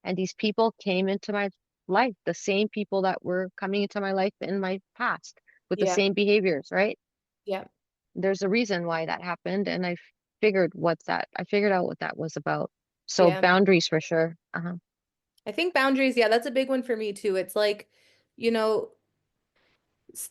and these people came into my life, the same people that were coming into my life in my past with the Yeah. same behaviors, right? Yeah. There's a reason why that happened, and I figured out what that was about. So Yeah. boundaries for sure. I think boundaries, yeah, that's a big one for me too. It's like, you know,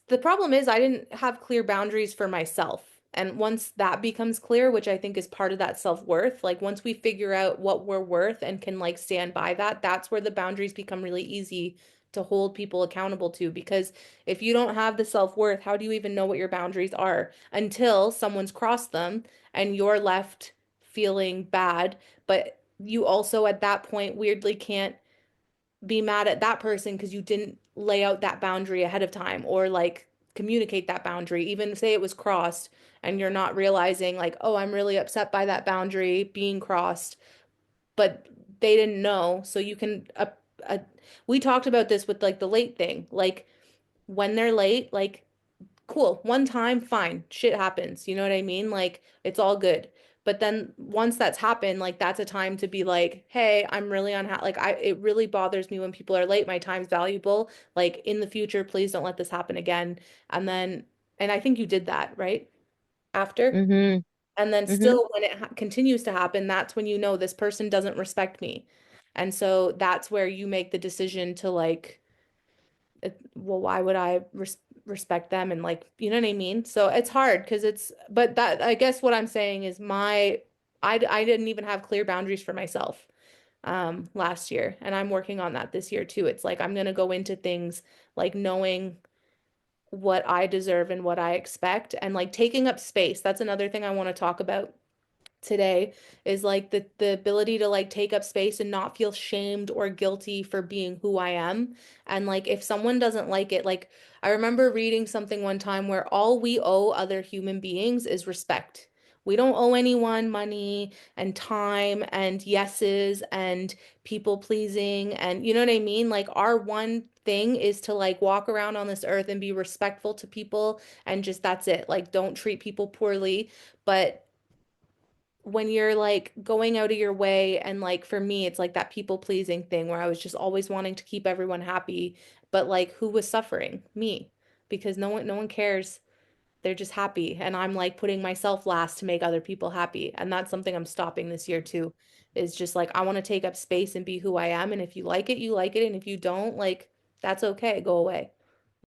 the problem is I didn't have clear boundaries for myself. And once that becomes clear, which I think is part of that self-worth, like once we figure out what we're worth and can like stand by that, that's where the boundaries become really easy to hold people accountable to. Because if you don't have the self-worth, how do you even know what your boundaries are until someone's crossed them and you're left feeling bad, but you also at that point weirdly can't be mad at that person because you didn't lay out that boundary ahead of time or like communicate that boundary, even say it was crossed and you're not realizing like, oh, I'm really upset by that boundary being crossed, but they didn't know. So you can, we talked about this with like the late thing, like when they're late, like cool. One time, fine. Shit happens. You know what I mean? Like it's all good. But then once that's happened, like that's a time to be like, hey, I'm really unhappy. Like it really bothers me when people are late. My time's valuable. Like in the future, please don't let this happen again. And then, and I think you did that, right? After. Mm-hmm. And then Mm-hmm. still when it ha continues to happen, that's when you know this person doesn't respect me. And so that's where you make the decision to like well, why would I respect them and like, you know what I mean? So it's hard because but that, I guess what I'm saying is I didn't even have clear boundaries for myself last year. And I'm working on that this year too. It's like I'm gonna go into things like knowing what I deserve and what I expect and like taking up space. That's another thing I want to talk about today is like the ability to like take up space and not feel shamed or guilty for being who I am. And like if someone doesn't like it, like I remember reading something one time where all we owe other human beings is respect. We don't owe anyone money and time and yeses and people pleasing and you know what I mean? Like our one thing is to like walk around on this earth and be respectful to people and just that's it. Like don't treat people poorly. But when you're like going out of your way and like for me it's like that people pleasing thing where I was just always wanting to keep everyone happy but like who was suffering? Me. Because no one cares. They're just happy and I'm like putting myself last to make other people happy and that's something I'm stopping this year too is just like I want to take up space and be who I am and if you like it you like it and if you don't like that's okay go away.